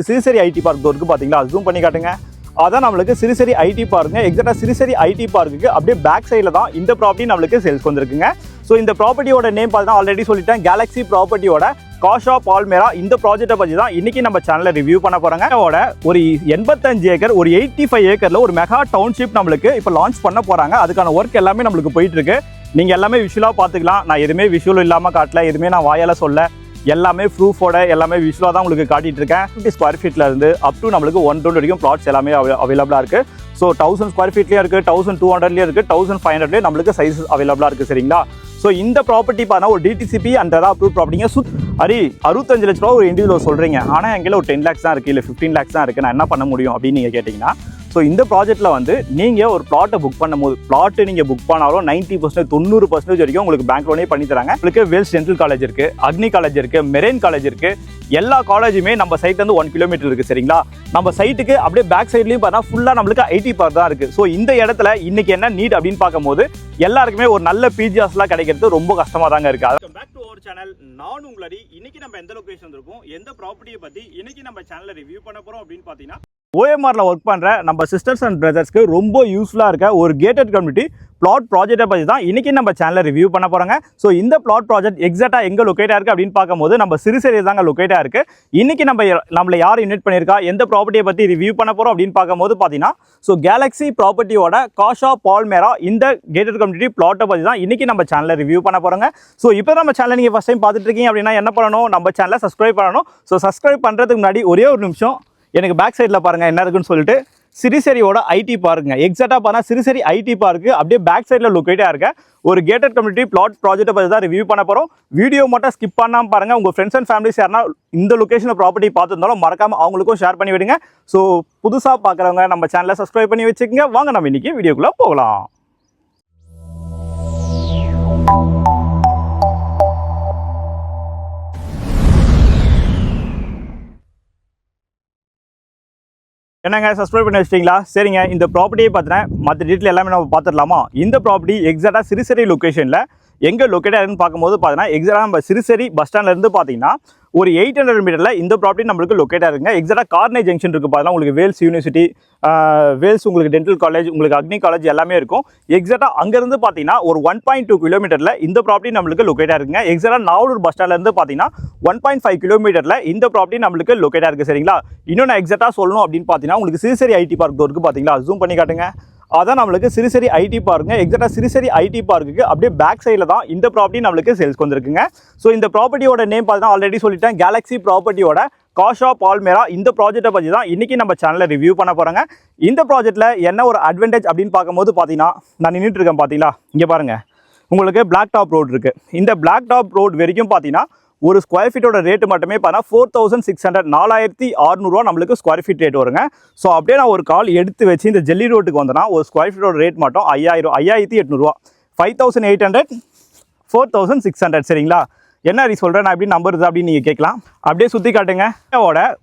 Siruseri IT park இருக்கு பாத்தீங்களா, zoom பண்ணி காட்டுங்க. அதான் நம்மளுக்கு சிறுசேரி ஐடி பார்க்குங்க. எக்ஸாக்டா சிறுசேரி ஐடி பார்க்குக்கு அப்படியே பேக் சைடில் தான் இந்த ப்ராப்பர்ட்டி நம்மளுக்கு சேல்ஸ் வந்திருக்குங்க. ஸோ இந்த ப்ராப்பர்ட்டியோட நேம் பார்த்தீங்கன்னா ஆல்ரெடி சொல்லிட்டேன், கேலக்ஸி ப்ராப்பர்ட்டியோட காஷா பால்மேரா. இந்த ப்ராஜெக்ட்டை பற்றி தான் இன்னைக்கு நம்ம சேனலில் ரிவ்யூ பண்ண போறாங்க. ஒரு 85 ஏக்கர் ஒரு 85 ஏக்கர்ல ஒரு மெகா டவுன்ஷிப் நம்மளுக்கு இப்போ லான்ச் பண்ண போறாங்க. அதுக்கான ஒர்க் எல்லாமே நம்மளுக்கு போயிட்டு இருக்கு. நீங்க எல்லாமே விஷுவலா பார்த்துக்கலாம். நான் எதுவுமே விஷுவல் இல்லாம காட்டல, எதுவுமே நான் வாயால சொல்ல, எல்லாமே ப்ரூஃபோட எல்லாமே விஷுவலாக தான் உங்களுக்கு காட்டிட்டு இருக்கேன். 50 ஸ்கொயர் ஃபீட்ல இருந்து அப் டு நம்மளுக்கு 120 வரைக்கும் பிளாட்ஸ் எல்லாமே அவைலபிளா இருக்கு. ஸோ 1000 ஸ்கொயர் ஃபீட்லேயே இருக்கு, 1200 இருக்கு, 1500 நம்மளுக்கு சைஸஸ் அவைலபிளா இருக்கு. சரிங்களா? ஸோ இந்த ப்ராப்பர்ட்டி பார்த்தா ஒரு டிடிசிபி அண்ட் அப்ரூவ் ப்ராப்பர்ட்டிங்க. 65 லட்ச ரூபா ஒரு இண்டிவிஜுவல் சொல்றீங்க, ஆனால் எங்களை ஒரு 10 லேக்ஸ் தான் இருக்கு, இல்லை 15 லேக்ஸ் தான் இருக்கு, நான் என்ன பண்ண முடியும் அப்படின்னு நீங்க கேட்டீங்கன்னா, ஸோ இந்த ப்ராஜெக்ட்ல வந்து நீங்க ஒரு பிளாட்டை புக் பண்ணும்போது, பிளாட் நீங்க புக் பண்ணாலும் 90% 90% வரைக்கும் உங்களுக்கு பேங்க் லோனே பண்ணி தராங்க. உங்களுக்கு வேல்ஸ் டென்டல் காலேஜ் இருக்கு, அக்னி காலேஜ் இருக்கு, மெரைன் காலேஜ் இருக்கு. எல்லா காலேஜுமே நம்ம சைட்ல இருந்து 1 கிலோமீட்டர் இருக்கு. சரிங்களா? நம்ம சைட்டுக்கு அப்படியே பேக் சைட்லயும் பார்த்தா ஃபுல்லா நம்மளுக்கு ஐடி பார்க் தான் இருக்கு. ஸோ இந்த இடத்துல இன்னைக்கு என்ன நீட் அப்படின்னு பார்க்கும்போது எல்லாருக்குமே ஒரு நல்ல பிஜிஎஸ்லாம் கிடைக்கிறது ரொம்ப கஷ்டமா தாங்க இருக்கு. Welcome back to our channel. நான் உங்களடி. இன்னைக்கு நம்ம எந்த லொகேஷன் இருக்கோம், எந்த ப்ராப்பர்ட்டியை பத்தி இன்னைக்கு நம்ம சேனல்ல ரிவ்யூ பண்ண போறோம் அப்படின்னு பாத்தீங்கன்னா, OMRல ஒர்க் பண்ற நம்ம சிஸ்டர்ஸ் அண்ட் பிரதர்ஸ்க்கு ரொம்ப யூஸ்ஃபுல்லா இருக்க ஒரு கேட்டட் கம்யூனிட்டி பிளாட் ப்ராஜெக்ட்டை பற்றி தான் இன்னைக்கு நம்ம சேனல்ல ரிவ்யூ பண்ண போறாங்க. ஸோ இந்த பிளாட் ப்ராஜெக்ட் எக்ஸாக்டா எங்க லொகேட் ஆயிருக்கு அப்படின்னு பார்க்கும்போது நம்ம சிறுசேரி தாங்க லொகேட் ஆயிருக்கு. இன்னைக்கு நம்மள யார் இன்வைட் பண்ணியிருக்கா, எந்த ப்ராப்பர்ட்டியை பத்தி ரிவ்யூ பண்ண போறோம் அப்படின்னு பார்க்கும்போது பார்த்தீங்கன்னா, ஸோ கேலக்ஸி ப்ராப்பர்ட்டியோட காஷா பால்மேரா இந்த கேட்டட் கம்யூனிட்டி பிளாட்டை பற்றி தான் இன்னைக்கு நம்ம சேனல்ல ரிவ்யூ பண்ண போறாங்க. ஸோ இப்போ நம்ம சேனல் நீங்க ஃபர்ஸ்ட் டைம் பார்த்துட்டு இருக்கீங்க அப்படின்னா என்ன பண்ணணும், நம்ம சேனலை சப்ஸ்கிரைப் பண்ணணும். ஸோ சப்ஸ்கிரைப் பண்றதுக்கு முன்னாடி ஒரே ஒரு நிமிஷம் எனக்கு பேக் சைடில் பாருங்க என்ன இருக்குன்னு சொல்லிட்டு, சிறுசேரியோட ஐடி பார்க்குங்க. எக்ஸாக்டா பார்த்தா சிறுசேரி ஐடி பார்க்கு அப்படியே பேக் சைடில் லொக்கேட்டாக இருக்க ஒரு கேட்டட் கம்யூனிட்டி பிளாட் ப்ராஜெக்ட்டை பற்றி தான் ரிவ்யூ பண்ண போகிறோம். வீடியோ மட்டும் ஸ்கிப் பண்ணாமல் பாருங்க. உங்கள் ஃப்ரெண்ட்ஸ் அண்ட் ஃபேமிலிஸ் யாருன்னா இந்த லொக்கேஷனில் ப்ராப்பர்ட்டி பார்த்துருந்தாலும் மறக்காம அவங்களுக்கும் ஷேர் பண்ணி விடுங்க. ஸோ புதுசாக பார்க்குறவங்க நம்ம சேனலை சப்ஸ்கிரைப் பண்ணி வச்சுக்கோங்க. வாங்க நம்ம இன்னைக்கு வீடியோக்குள்ளே போகலாம். என்னங்க சப்ஸ்கிரைப் பண்ணி வச்சிட்டீங்களா? சரிங்க, இந்த ப்ராப்பர்ட்டியை பார்த்தீங்கன்னா மற்ற டீட்டெயில் எல்லாமே நம்ம பார்த்துடலாமா? இந்த ப்ராப்பர்ட்டி எக்ஸாக்டா சிறுசேரி லொக்கேஷனில் எங்கே லொக்கேட் ஆகுதுன்னு பார்க்கும்போது பார்த்தீங்கன்னா, எக்ஸாக்டா நம்ம சிறுசேரி பஸ் ஸ்டாண்ட்லேருந்து பார்த்தீங்கன்னா ஒரு 800 மீட்டரில் இந்த ப்ராப்பர்ட்டி நம்மளுக்கு லொக்கேட் ஆகுதுங்க. எக்ஸாக்டா கார்னே ஜங்ஷன் இருக்குது பார்த்தீங்கன்னா, உங்களுக்கு வேல்ஸ் யூனிவர்சிட்டி, வேல்ஸ் உங்களுக்கு டென்டல் காலேஜ், உங்களுக்கு அக்னி காலேஜ் எல்லாமே இருக்கும். எக்ஸாக்டா அங்கேருந்து பார்த்தீங்கன்னா ஒரு 1.2 கிலோமீட்டரில் இந்த ப்ராப்பர்ட்டி நம்மளுக்கு லொக்கேட் ஆகுதுங்க. எக்ஸாக்டா நாவலூர் பஸ் ஸ்டாண்ட்லேருந்து பார்த்தீங்கன்னா 1.5 கிலோமீட்டரில் இந்த ப்ராப்பர்ட்டி நம்மளுக்கு லொக்கேட் ஆகுது. சரிங்களா? இன்னும் நான் எக்ஸாக்டா சொல்லணும் அப்படின்னு பார்த்தீங்கன்னா, உங்களுக்கு சிறுசேரி ஐடி பார்க் இருக்குது பார்த்தீங்களா, ஜூம் பண்ணி காட்டுங்க. அதான் நம்மளுக்கு சிறுசேரி ஐடி பார்க்குங்க. எக்ஸாக்டா சிறுசேரி ஐடி பார்க்குக்கு அப்படியே பேக் சைடில் தான் இந்த ப்ராப்பர்ட்டி நம்மளுக்கு சேல்ஸ் வந்திருக்குங்க. ஸோ இந்த ப்ராப்பர்ட்டியோட நேம் பார்த்தீங்கன்னா ஆல்ரெடி சொல்லிட்டேன், கேலக்ஸி ப்ராப்பர்ட்டியோட காஷா பால்மேரா. இந்த ப்ராஜெக்ட்டை பற்றி தான் இன்னைக்கு நம்ம சேனலில் ரிவ்யூ பண்ண போறாங்க. இந்த ப்ராஜெக்ட்டில் என்ன ஒரு அட்வான்டேஜ் அப்படின்னு பார்க்கும்போது பார்த்தீங்கன்னா, நான் நின்றுட்டு இருக்கேன் பார்த்தீங்களா, இங்கே பாருங்க, உங்களுக்கு பிளாக் டாப் ரோடு இருக்கு. இந்த பிளாக் டாப் ரோடு வரைக்கும் பார்த்தீங்கன்னா ஒரு ஸ்கொயர் ஃபீட்டோட ரேட்டு மட்டுமே பார்த்தீங்கன்னா 4600 4600 ரூபா நம்மளுக்கு ஸ்கொயர் ஃபீட் ரேட் வருங்க. ஸோ அப்படியே நான் ஒரு கால் எடுத்து வச்சு இந்த ஜெல்லி ரோட்டுக்கு வந்தேன்னா ஒரு ஸ்கொயர் ஃபீட்டோட ரேட் மட்டும் 5800 ரூபா, 5800 4600. சரிங்களா? என்ன அப்படி சொல்கிறேன் நான் எப்படி நம்பருது அப்படின்னு நீங்கள் கேட்கலாம். அப்படியே சுற்றி காட்டுங்க.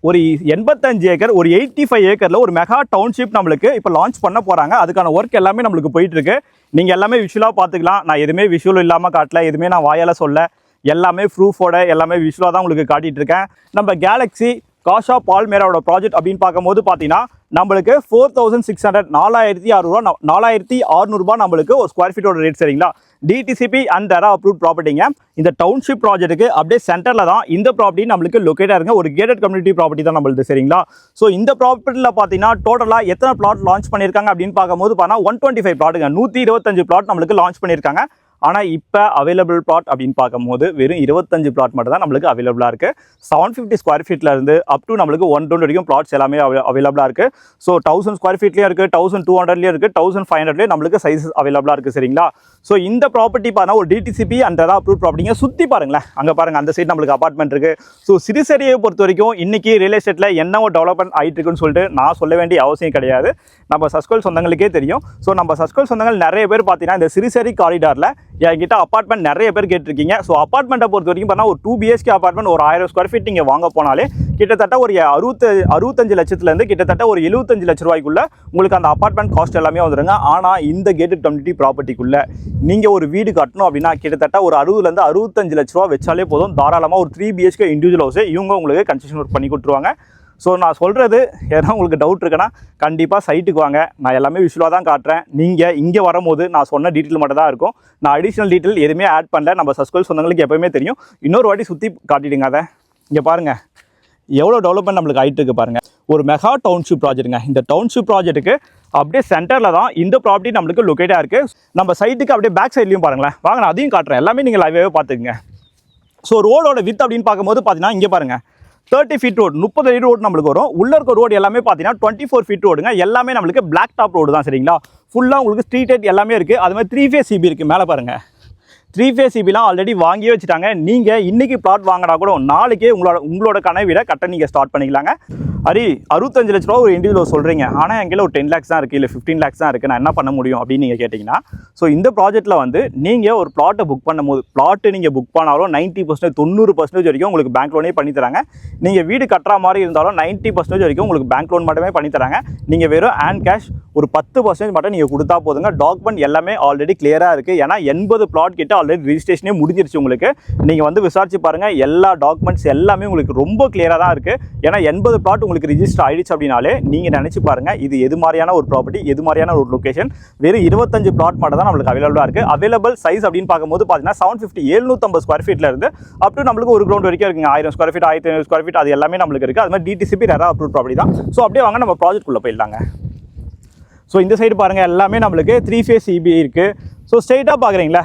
ஒரு 85 ஏக்கர் ஒரு 85 ஏக்கரில் ஒரு மெகா டவுன்ஷிப் நம்மளுக்கு இப்போ லான்ச் பண்ண போகிறாங்க. அதுக்கான ஒர்க் எல்லாமே நம்மளுக்கு போயிட்டு இருக்கு. நீங்கள் எல்லாமே விஷுவலாக பார்த்துக்கலாம். நான் எதுவுமே விஷுவல் இல்லாமல் காட்டல, எதுவுமே நான் வாயால் சொல்ல, எல்லாமே ப்ரூஃபோட எல்லாமே விஷுவலாக தான் உங்களுக்கு காட்டிட்டு இருக்கேன். நம்ம கேலக்ஸி காஷா பால்மேராவோட ப்ராஜெக்ட் அப்படின்னு பார்க்கும்போது பார்த்தீங்கன்னா நம்மளுக்கு 4600 4600 ரூபாய் நம்மளுக்கு ஒரு ஸ்கொயர் ஃபீட்டோட ரேட். சரிங்களா? டிடிசிபி அண்ட் அப்ரூவ் ப்ராப்பர்ட்டிங்க. இந்த டவுன்ஷிப் ப்ராஜெக்ட்டுக்கு அப்படியே சென்டரில் தான் இந்த ப்ராப்பர்ட்டி நம்மளுக்கு லொக்கேட் ஆகுங்க. ஒரு கேட்டட் கம்யூனிட்டி ப்ராப்பர்ட்டி தான் நம்மளுக்கு. சரிங்களா? ஸோ இந்த ப்ராப்பர்ட்டியில் பார்த்தீங்கன்னா டோட்டலாக எத்தனை பிளாட் லான்ச் பண்ணியிருக்காங்க அப்படின்னு பார்க்கும்போது பார்த்தீங்கன்னா 125 பிளாட்டுங்க, 125 பிளாட் நம்மளுக்கு லான்ச் பண்ணியிருக்காங்க. ஆனால் இப்போ அவைலபிள் பிளாட் அப்படின்னு பார்க்கும்போது வெறும் 25 பிளாட் மட்டும் தான் நம்மளுக்கு அவைலபிளாக இருக்குது. 750 ஸ்கொயர் ஃபீட்டில் இருந்து அப் டு நம்மளுக்கு 120 வரைக்கும் பிளாட்ஸ் எல்லாமே அவைலபிளாக இருக்குது. ஸோ 1000 ஸ்கொயர் ஃபீட்லேயே இருக்குது, 1200 இருக்குது, 1500 நம்மளுக்கு சைஸஸ் அவைலபிளாக இருக்குது. சரிங்களா? ஸோ இந்த ப்ராப்பர்ட்டி பார்த்தா ஒரு டிடிசிபி அண்ட் அப்ரூவ் ப்ராப்பர்ட்டிங்க. சுற்றி பாருங்களேன், அங்கே பாருங்கள், அந்த சைடு நம்மளுக்கு அப்பார்ட்மெண்ட் இருக்குது. ஸோ சிறுசேரியை பொறுத்த வரைக்கும் இன்னைக்கு ரியல் எஸ்டேட்டில் என்ன ஒரு டெவலப்மெண்ட் ஆகிட்டு இருக்குன்னு சொல்லிட்டு நான் சொல்ல வேண்டிய அவசியம் கிடையாது. நம்ம சஸ்கோல் சொந்தங்களுக்கே தெரியும். ஸோ நம்ம சஸ்கோல் சொந்தங்கள் நிறைய பேர் பார்த்தீங்கன்னா இந்த சிறுசேரி காரிடாரில் என்கிட்ட அப்பார்ட்மெண்ட் நிறைய பேர் கேட்டிருக்கீங்க. ஸோ அப்பார்ட்மெண்ட்டை பொறுத்த வரைக்கும் பார்த்தா ஒரு 2 BHK அப்பார்ட்மெண்ட் ஒரு 1000 ஸ்கொயர் ஃபீட் நீங்கள் வாங்க போனாலே கிட்டத்தட்ட ஒரு 65 லட்சத்துலேருந்து கிட்டத்தட்ட ஒரு 75 லட்ச ரூபாய்க்குள்ள உங்களுக்கு அந்த அப்பார்ட்மெண்ட் காஸ்ட் எல்லாமே வந்துருங்க. ஆனால் இந்த கேட்டட் கம்யூனிட்டி ப்ராப்பர்ட்டிக்குள்ள நீங்கள் ஒரு வீடு கட்டணும் அப்படின்னா கிட்டத்தட்ட ஒரு 60லேருந்து 65 லட்ச ரூபா வச்சாலே போதும். தாராளமாக ஒரு 3 BHK இண்டிவிஜுவல் ஹவுஸே இவங்க உங்களுக்கு கன்ஸ்ட்ரக்ஷன் ஒர்க் பண்ணி கொடுத்துருவாங்க. ஸோ நான் சொல்கிறது எதனா உங்களுக்கு டவுட் இருக்குன்னா கண்டிப்பாக சைட்டுக்கு வாங்க. நான் எல்லாமே விஷுவலாக தான் காட்டுறேன். நீங்கள் இங்கே வரும்போது நான் சொன்ன டீட்டெயில் மட்டும் தான் இருக்கும். நான் அடிஷ்னல் டீட்டெயில் எதுவுமே ஆட் பண்ணல. நம்ம சப்ஸ்கிரைப் சொந்தங்களுக்கு எப்போயுமே தெரியும். இன்னொரு வாட்டி சுற்றி காட்டிடுங்க. அதை இங்கே பாருங்கள் எவ்வளோ டெவலப்மெண்ட் நம்மளுக்கு ஆகிட்டு இருக்கு பாருங்கள். ஒரு மெகா டவுன்ஷிப் ப்ராஜெக்ட்டுங்க. இந்த டவுன்ஷிப் ப்ராஜெக்ட்டுக்கு அப்படியே சென்டரில் தான் இந்த ப்ராப்பர்ட்டி நம்மளுக்கு லொக்கேட்டாக இருக்குது. நம்ம சைட்டுக்கு அப்படியே பேக் சைட்லையும் பாருங்களேன். வாங்க நான் அதையும் காட்டுறேன். எல்லாமே நீங்கள் லைவாகவே பார்த்துக்குங்க. ஸோ ரோடோட வித் அப்படின்னு பார்க்கும்போது பார்த்தீங்கன்னா இங்கே பாருங்கள் 30 ஃபீட் ரோடு, 30 அடி ரோடு நம்மளுக்கு வரும். உள்ள இருக்க ரோடு எல்லாமே பார்த்தீங்கன்னா 24 ஃபீட் ரோடுங்க. எல்லாமே நம்மளுக்கு பிளாக் டாப் ரோடு தான். சரிங்களா, ஃபுல்லாக உங்களுக்கு ஸ்ட்ரீட் லைட் எல்லாமே இருக்குது. அது மாதிரி 3 ஃபேஸ் சிபி இருக்குது. மேலே பாருங்கள் 3 ஃபேஸ் சிபிலாம் ஆல்ரெடி வாங்கியே வச்சுட்டாங்க. நீங்கள் இன்றைக்கி பிளாட் வாங்கினா கூட நாளைக்கே உங்களோட கனவிட கட்ட நீங்கள் ஸ்டார்ட் பண்ணிக்கலாங்க. 65 லட்ச ரூபா ஒரு இண்டிவிஜுவல் சொல்கிறீங்க, ஆனால் எங்கள் ஒரு 10 lakhs தான் இருக்குது, இல்லை 15 lakhs தான் இருக்குது, நான் என்ன பண்ண முடியும் அப்படின்னு நீங்கள் கேட்டிங்கன்னா, ஸோ இந்த ப்ராஜெக்ட்டில் வந்து நீங்கள் ஒரு பிளாட்டை புக் பண்ணும்போது பிளாட்டு நீங்கள் புக் பண்ணாலும் 90% 90% வரைக்கும் உங்களுக்கு பேங்க் லோனே பண்ணி தராங்க. நீங்கள் வீடு கட்டுற மாதிரி இருந்தாலும் 90% வரைக்கும் உங்களுக்கு பேங்க் லோன் மட்டுமே பண்ணி தராங்க. நீங்கள் வெறும் ஹேண்ட் கேஷ் ஒரு 10% மட்டும் நீங்கள் கொடுத்தா போதுங்க. டாக்குமெண்ட் எல்லாமே ஆல்ரெடி கிளியராக இருக்குது. ஏன்னா 80 பிளாட் கிட்ட ஆல்ரெடி ரிஜிஸ்ட்ரேஷனே முடிஞ்சிருச்சு உங்களுக்கு. நீங்கள் வந்து விசாரிச்சு பாருங்கள், எல்லா டாக்குமெண்ட்ஸ் எல்லாமே உங்களுக்கு ரொம்ப கிளியராக தான் இருக்குது. ஏன்னா 80 பிளாட் உங்களுக்கு ரிஜிஸ்டர் ஆயிடுச்சு அப்படின்னாலே நீங்கள் நினச்சி பாருங்கள் இது எது மாதிரியான ஒரு ப்ராப்பர்ட்டி, எது மாதிரியான ஒரு லொக்கேஷன். வெறும் 25 பிளாட் மட்டும் தான் நம்மளுக்கு அவைலபிளாக இருக்குது. அவைலபிள் சைஸ் அப்படின்னு பார்க்கும்போது பார்த்தீங்கன்னா 750 750 ஸ்கொயர் ஃபீட்டில் இருந்து அப் டு நம்மளுக்கு ஒரு கிரவுண்ட் வரைக்கும் இருக்குங்க. 1000 ஸ்கொயர் ஃபீட் 1500 ஸ்கொயர் ஃபீட் அது எல்லாமே நம்மளுக்கு இருக்குது. அது மாதிரி டிடிசிபி ரெரா அப்ரூவ் ப்ராப்பர்ட்டி தான். ஸோ அப்படியே வாங்க நம்ம ப்ராஜெக்ட்குள்ளே போயிடலாங்க. ஸோ இந்த சைடு பாருங்கள் எல்லாமே நம்மளுக்கு 3 ஃபேஸ் சிபி இருக்குது. ஸோ ஸ்ட்ரெயிட்டாக பார்க்குறீங்களா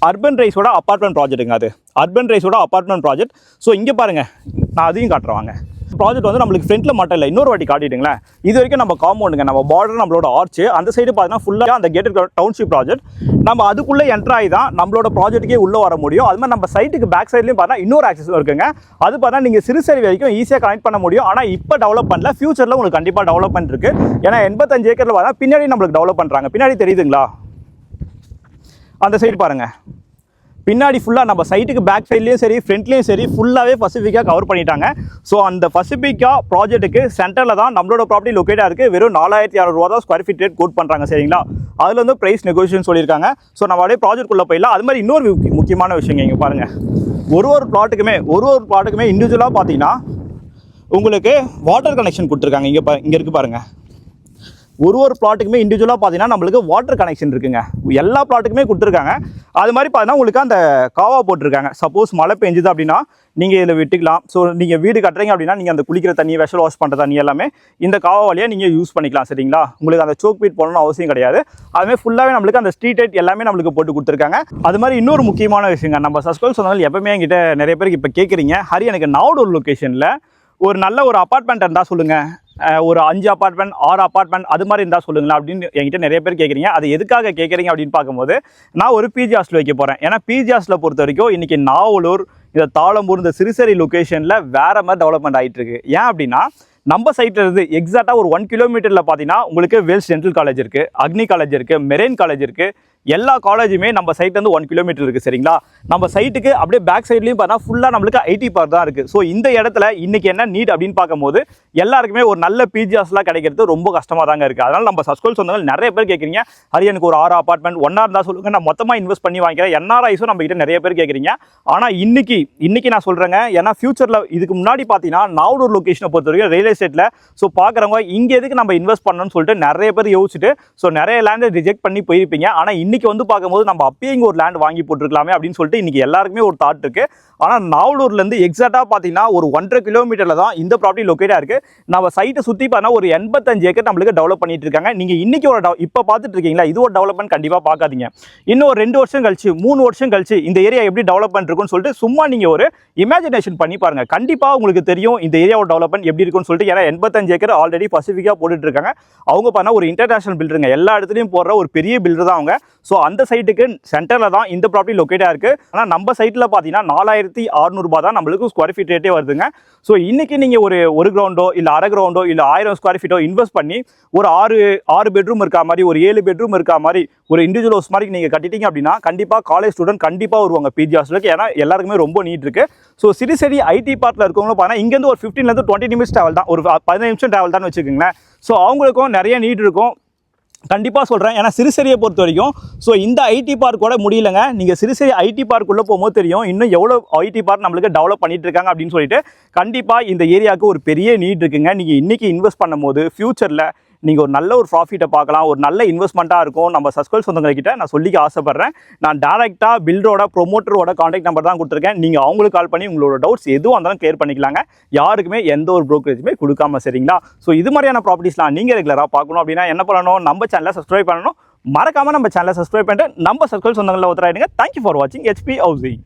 அர்பன் ரைஸோட அப்பார்ட்மெண்ட் ப்ராஜெக்ட்டுங்க. அது அர்பன் ரைஸோட அப்பார்ட்மெண்ட் ப்ராஜெக்ட். ஸோ இங்கே பாருங்கள் நான் அதையும் காட்டுறவாங்க. ப்ராஜெக்ட் வந்து நம்மளுக்கு ஃப்ரண்ட்டில் மட்டும் இல்லை, இன்னொரு வாட்டி காட்டிட்டுங்களேன். இது வரைக்கும் நம்ம காம்பவுண்டுங்க, நம்ம பார்டர், நம்மளோட ஆர்ச்சு அந்த சைடு பார்த்தீங்கன்னா ஃபுல்லாக அந்த கேட்டட் டவுன்ஷிப் ப்ராஜெக்ட். நம்ம அதுக்குள்ளே என்ட்ரு ஆகி தான் நம்மளோட ப்ராஜெக்ட்டுக்கே உள்ளே வர முடியும். அது மாதிரி நம்ம சைட்டுக்கு பேக் சைட்லையும் பார்த்தா இன்னொரு ஆக்சஸ் இருக்குங்க. அது பார்த்தா நீங்கள் சிறுசேரி வரைக்கும் ஈஸியாக கனெக்ட் பண்ண முடியும். ஆனால் இப்போ டெவலப் பண்ணல, ஃபியூச்சரில் உங்களுக்கு கண்டிப்பாக டெவலப்மெண்ட் இருக்குது. ஏன்னா 85 ஏக்கரில் பார்த்தா பின்னாடி நம்மளுக்கு டெவலப் பண்ணுறாங்க. பின்னாடி தெரியுதுங்களா அந்த சைடு பாருங்கள். பின்னாடி ஃபுல்லாக நம்ம சைட்டுக்கு பேக் சைட்லேயும் சரி ஃப்ரண்ட்லேயும் சரி ஃபுல்லாகவே பசிஃபிக்காக கவர் பண்ணிட்டாங்க. ஸோ அந்த பசிஃபிக்கா ப்ராஜெக்ட்டுக்கு சென்டரில் தான் நம்மளோட ப்ராப்பர்ட்டி லொக்கேட்டாக இருக்குது. வெறும் 4600 ரூபா தான் ஸ்கொயர் ஃபீட் ரேட் கோட் பண்ணுறாங்க. சரிங்களா, அதில் வந்து ப்ரைஸ் நெகோசியேஷன் சொல்லியிருக்காங்க. ஸோ நம்ம அப்படியே ப்ராஜெக்ட்குள்ளே போயிடலாம். அது மாதிரி இன்னொரு முக்கியமான விஷயங்க இங்கே பாருங்கள். ஒரு ப்ளாட்டுக்குமே இண்டிவிஜுவலாக பார்த்தீங்கன்னா உங்களுக்கு வாட்டர் கனெக்ஷன் கொடுத்துருக்காங்க. இங்கே இருக்குது பாருங்கள். ஒரு பிளாட்டுக்குமே இண்டிவிஜுவலாக பார்த்தீங்கன்னா நம்மளுக்கு வாட்டர் கனெக்ஷன் இருக்குங்க. எல்லா பிளாட்டுக்குமே கொடுத்துருக்காங்க. அது மாதிரி பார்த்தீங்கன்னா உங்களுக்கு அந்த காவா போட்டிருக்காங்க. சப்போஸ் மழை பெஞ்சுது அப்படின்னா நீங்கள் இதில் விட்டுக்கலாம். ஸோ நீங்கள் வீடு கட்டுறீங்க அப்படின்னா நீங்கள் அந்த குளிக்கிற தண்ணி, வெஷல் வாஷ் பண்ணுற தண்ணி எல்லாமே இந்த காவா வழியாக நீங்கள் யூஸ் பண்ணிக்கலாம். சரிங்களா, உங்களுக்கு அந்த சோக் பீட் போடணும்னு அவசியம் கிடையாது. அதுமாதிரி ஃபுல்லாகவே நம்மளுக்கு அந்த ஸ்ட்ரீட் லைட் எல்லாமே நம்மளுக்கு போட்டு கொடுத்துருக்காங்க. அது மாதிரி இன்னொரு முக்கியமான விஷயங்க, நம்ம சப்ஸ்கிரைப் சொன்னாலும் எப்பவுமே என்கிட்ட நிறைய பேருக்கு இப்போ கேட்குறீங்க, ஹரி எனக்கு நாவடூர் லொக்கேஷனில் ஒரு நல்ல ஒரு அப்பார்ட்மெண்ட் இருந்தால் சொல்லுங்கள், ஒரு 5 அப்பார்ட்மெண்ட் 6 அப்பார்ட்மெண்ட் அது மாதிரி இருந்தால் சொல்லுங்களா அப்படின்னு என்கிட்ட நிறைய பேர் கேட்குறீங்க. அது எதுக்காக கேட்குறீங்க அப்படின்னு பார்க்கும்போது நான் ஒரு பிஜி ஹாஸ்டல் வைக்க போகிறேன். ஏன்னா பிஜி ஹாஸ்டலை பொறுத்த வரைக்கும் இன்றைக்கி நாவலூர், இந்த தாளம்பூர், இந்த சிறுசேரி லொக்கேஷனில் வேறு மாதிரி டெவலப்மெண்ட் ஆகிட்டு இருக்கு. ஏன் அப்படின்னா நம்ம சைட்டில் இருந்து எக்ஸாக்டாக ஒரு 1 கிலோமீட்டரில் பார்த்தீங்கன்னா உங்களுக்கு வேல்ஸ் டென்டல் காலேஜ் இருக்குது, அக்னி காலேஜ் இருக்குது, மெரெயின் காலேஜ் இருக்குது. எல்லா காலேஜுமே நம்ம சைட்லேருந்து 1 கிலோமீட்டர் இருக்குது. சரிங்களா, நம்ம சைட்டுக்கு அப்படியே பேக் சைட்லையும் பார்த்தா ஃபுல்லாக நம்மளுக்கு ஐடி பார்க் தான் இருக்குது. ஸோ இந்த இடத்துல இன்றைக்கி என்ன நீட் அப்படின்னு பார்க்கும்போது எல்லாருக்குமே ஒரு நல்ல பிஜி ஹாஸ்டலாக கிடைக்கிறது ரொம்ப கஷ்டமாக தாங்க இருக்குது. அதனால் நம்ம சப்ஸ்கிரைப் சொந்தங்கள் நிறைய பேர் கேட்குறீங்க, ஹரி எனக்கு ஒரு 6 அப்பார்ட்மெண்ட் ஒன்றா இருந்தால் சொல்லுங்கள், நான் மொத்தமாக இன்வெஸ்ட் பண்ணி வாங்கிக்கிறேன். என்ஆர்ஐஸும் நம்ம கிட்ட நிறைய பேர் கேட்குறீங்க. ஆனால் இன்னைக்கு நான் சொல்கிறேங்க, ஏன்னா ஃபியூச்சரில் இதுக்கு முன்னாடி பார்த்தீங்கன்னா நாவடூர் லொக்கேஷனை பொறுத்த வரைக்கும் ரியல் எஸ்டேட்டில் ஸோ பார்க்குறவங்க இங்கே எதுக்கு நம்ம இன்வெஸ்ட் பண்ணணும்னு சொல்லிட்டு நிறைய பேர் யோசிச்சுட்டு ஸோ நிறைய லேண்டை ரிஜெக்ட் பண்ணி போயிருப்பீங்க. ஆனால் இன்னைக்கு வந்து பார்க்கும்போது நம்ம அப்பயே இங்கே ஒரு லேண்ட் வாங்கி போட்டுருக்கலாமே அப்படின்னு சொல்லிட்டு இன்னைக்கு எல்லாருக்குமே ஒரு தாட் இருக்கு. ஆனால் நாவலூர்லேருந்து எக்ஸாக்டாக பார்த்தீங்கன்னா ஒரு 1.5 கிலோமீட்டரில் தான் இந்த ப்ராப்பர்ட்டி லொக்கேட்டாக இருக்குது. நம்ம சைட்டை சுற்றி பார்த்தா ஒரு 85 ஏக்கர் நம்மளுக்கு டெவலப் பண்ணிட்டு இருக்காங்க. நீங்கள் இன்னைக்கு ஒரு இப்போ பார்த்துட்டு இருக்கீங்களா, இது ஒரு டெவலப்மெண்ட் கண்டிப்பாக பார்க்காதீங்க. இன்னும் ஒரு 2 வருஷம் கழிச்சு 3 வருஷம் கழிச்சு இந்த ஏரியா எப்படி டெவலப்மெண்ட் இருக்குன்னு சொல்லிட்டு சும்மா நீங்கள் ஒரு இமேஜினேஷன் பண்ணி பாருங்க. கண்டிப்பாக உங்களுக்கு தெரியும் இந்த ஏரியாவோட டெவலப்மெண்ட் எப்படி இருக்குன்னு சொல்லிட்டு. ஏன்னா 85 ஏக்கர் ஆல்ரெடி பசிஃபிக்காக போட்டுட்டு இருக்காங்க. அவங்க பார்த்தா ஒரு இன்டர்நேஷனல் பில்டருங்க, எல்லா இடத்துலையும் போடுற ஒரு பெரிய பில்டர் தான் அவங்க. ஸோ அந்த சைட்டுக்கு சென்டரில் தான் இந்த ப்ராப்பர்ட்டி லொக்கேட்டாக இருக்குது. ஆனால் நம்ம சைட்டில் பார்த்தீங்கன்னா 4600 ரூபாய் தான் நம்மளுக்கு ஸ்கொயர் ஃபீட் ரேட்டே வருதுங்க. ஸோ இன்றைக்கி நீங்கள் ஒரு கிரவுண்டோ இல்லை அரை கிரவுண்டோ இல்லை 1000 ஸ்கொயர் ஃபீட்டோ இன்வெஸ்ட் பண்ணி ஒரு 6 பெட்ரூம் இருக்கா மாதிரி, ஒரு 7 பெட்ரூம் இருக்கா மாதிரி, ஒரு இண்டிவிஜுவல் ஹவுஸ் மாதிரி நீங்கள் கட்டிட்டீங்க அப்படின்னா கண்டிப்பாக காலேஜ் ஸ்டூடெண்ட் கண்டிப்பாக வருவாங்க பிஜி ஹாஸ்டலுக்கு. ஏன்னா எல்லாருக்குமே ரொம்ப நீட் இருக்குது. ஸோ சிறுசேரி ஐடி பார்க்கில் இருக்கவங்களும் பார்த்தீங்கன்னா இங்கேருந்து ஒரு 15 to 20 நிமிஷம் ட்ராவல் தான், ஒரு 15 நிமிஷம் ட்ராவல் தான் வச்சுக்கோங்களேன். ஸோ அவங்களுக்கும் நிறைய நீட் இருக்கும். கண்டிப்பாக சொல்கிறேன். ஏன்னா சிறுசேரியை பொறுத்த வரைக்கும் ஸோ இந்த ஐடி பார்க்கோட முடியலங்க. நீங்கள் சிறுசேரி ஐடி பார்க்குள்ளே போகும்போது தெரியும் இன்னும் எவ்வளோ ஐடி பார்க் நம்மளுக்கு டெவலப் பண்ணிட்டு இருக்காங்க அப்படின்னு சொல்லிட்டு. கண்டிப்பாக இந்த ஏரியாவுக்கு ஒரு பெரிய நீட் இருக்குங்க. நீங்கள் இன்றைக்கி இன்வெஸ்ட் பண்ணும்போது ஃப்யூச்சரில் நீங்கள் ஒரு நல்ல ஒரு ப்ராஃபிட்டை பார்க்கலாம், ஒரு நல்ல இன்வெஸ்ட்மெண்ட்டாக இருக்கும். நம்ம சப்ஸ்கிரைப் சொந்தங்கள்கிட்ட நான் சொல்லிக்க ஆசைப்பட்றேன். நான் டேரெக்டாக பில்டரோட ப்ரொமோட்டரோட காண்டாக்ட் நம்பர் தான் கொடுத்துருக்கேன். நீங்கள் அவங்களுக்கு கால் பண்ணி உங்களோட டவுட்ஸ் எதுவும் இருந்தாலும் கிளியர் பண்ணிக்கலாங்க. யாருக்குமே எந்த ஒரு ப்ரோக்கரேஜுமே கொடுக்காம, சரிங்களா? ஸோ இது மாதிரியான ப்ராப்பர்ட்டிஸ்லாம் நீங்கள் ரெகுலராக பார்க்கணும் அப்படின்னா என்ன பண்ணணும்? நம்ம சேனலை சப்ஸ்கிரைப் பண்ணணும். மறக்காமல் நம்ம சேனலை சப்ஸ்கிரைப் பண்ணிட்டு நம்ம சப்ஸ்கிரைப் சொந்தங்களில் ஒருத்தராயிடுங்க. தேங்க்யூ ஃபார் வாட்சிங் HP ஹவுசிங்.